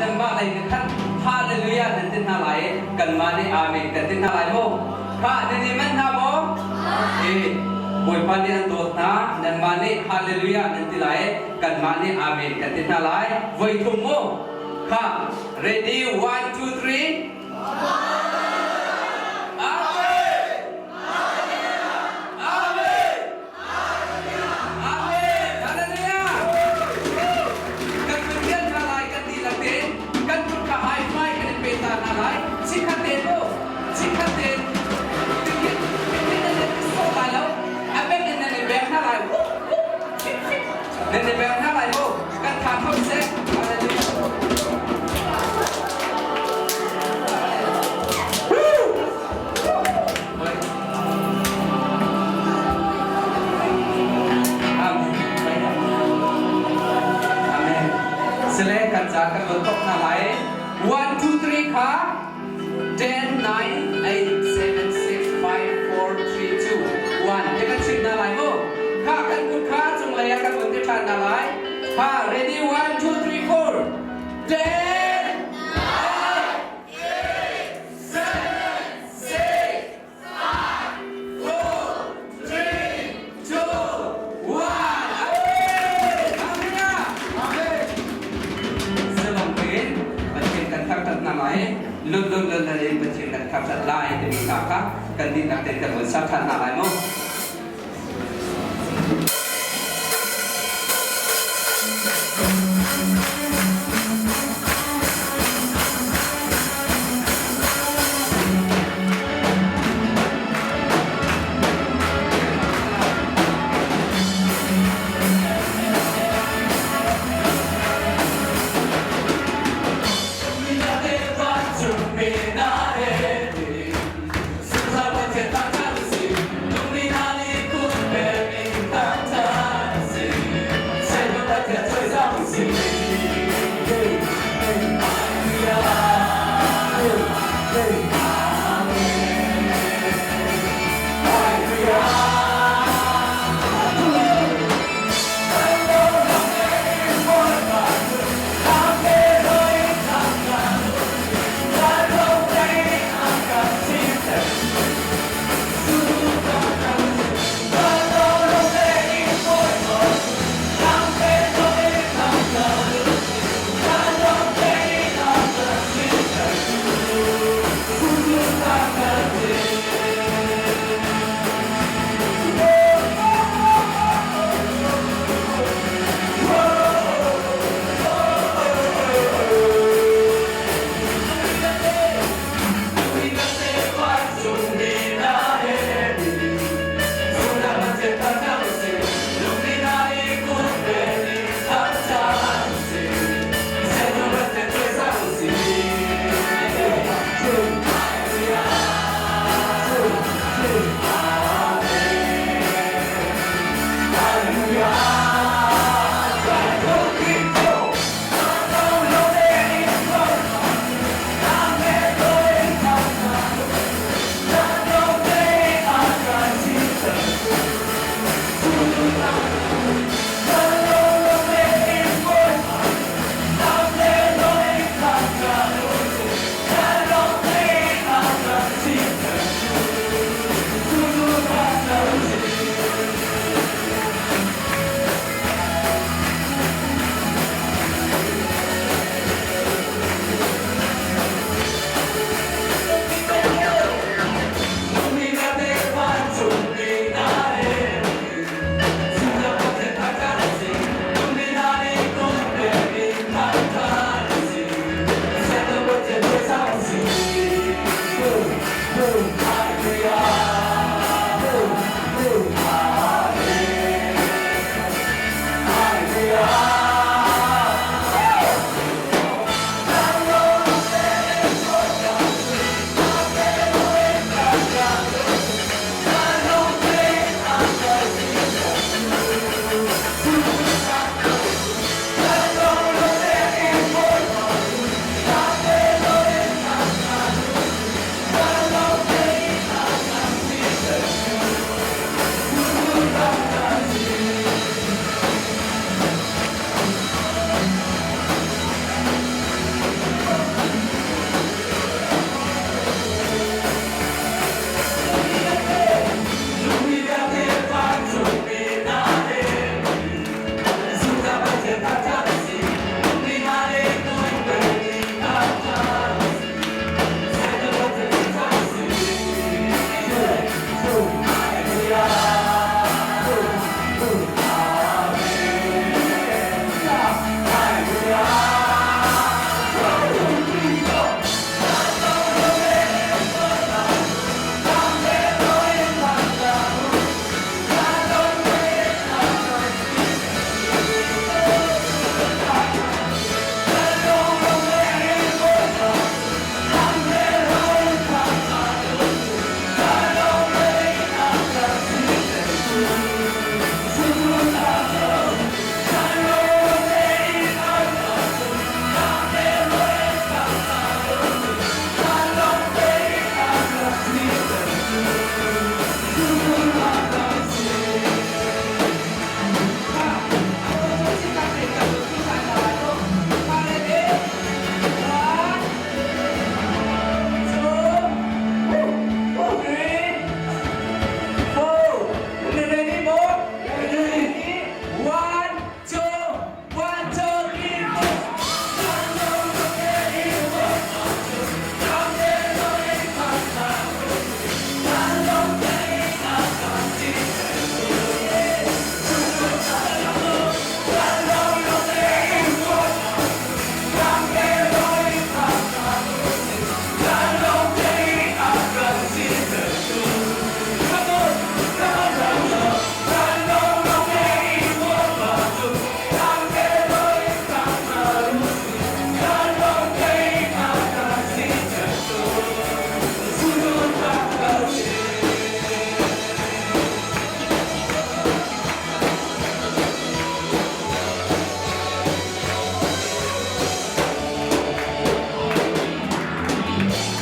dan ba lai kan haleluya dan tin halai kan mani amen kan tin halai mo ka ni man ha mo boy pa ni an dot na dan mani haleluya dan tin lai kan mani amen kan tin halai voi thum mo ka ready 1 2 3ในแบบเท่าไหร่โอ้กันทานเท่าเซ็กอะไรดีSilakan jangan bentuk nalai 1 2 3 ค่ะ10 9 8 7 6 5 4 3 2 1จะกันชิมนalaiโอ้ค่ะกันคุณค่ะจงเลยกันบนที่ทานnalaiค่ะ ready 1 2 3 4 10 lun dari pencipta kapsat lain demi kakak ganti nanti terus sahaja nalaimu Lumina Amen.